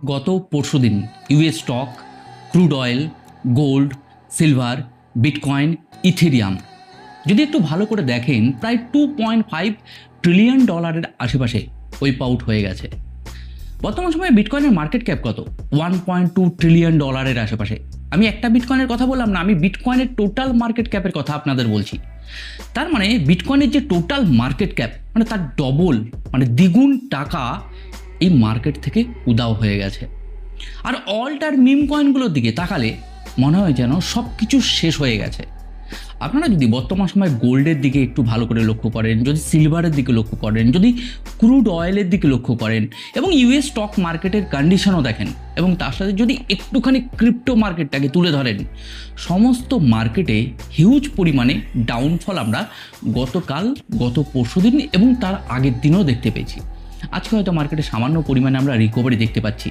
গত পরশুদিন US stock, crude oil, gold, silver, bitcoin, Ethereum যদি একটু ভালো করে দেখেন প্রায় $2.5 ট্রিলিয়ন আশেপাশে ওয়াইপ আউট হয়ে গেছে। বর্তমান সময়ে বিটকয়েনের মার্কেট ক্যাপ কত? $1.2 ট্রিলিয়ন আশেপাশে। আমি একটা বিটকয়েনের কথা বললাম না, আমি বিটকয়েনের টোটাল মার্কেট ক্যাপের কথা আপনাদের বলছি। তার মানে বিটকয়েনের যে টোটাল মার্কেট ক্যাপ মানে তার ডবল মানে দ্বিগুণ টাকা এই মার্কেট থেকে উধাও হয়ে গেছে। আর অল্ট আর মিম কয়েনগুলোর দিকে তাকালে মনে হয় যেন সব কিছু শেষ হয়ে গেছে। আপনারা যদি বর্তমান সময় গোল্ডের দিকে একটু ভালো করে লক্ষ্য করেন, যদি সিলভারের দিকে লক্ষ্য করেন, যদি ক্রুড অয়েলের দিকে লক্ষ্য করেন এবং ইউএস স্টক মার্কেটের কন্ডিশনও দেখেন এবং তার সাথে যদি একটুখানি ক্রিপ্টো মার্কেটটাকে তুলে ধরেন, সমস্ত মার্কেটে হিউজ পরিমাণে ডাউনফল আমরা গতকাল, গত পরশুদিন এবং তার আগের দিনও দেখতে পেয়েছি। আজকে হয়তো মার্কেটে সামান্য পরিমাণে আমরা রিকভারি দেখতে পাচ্ছি,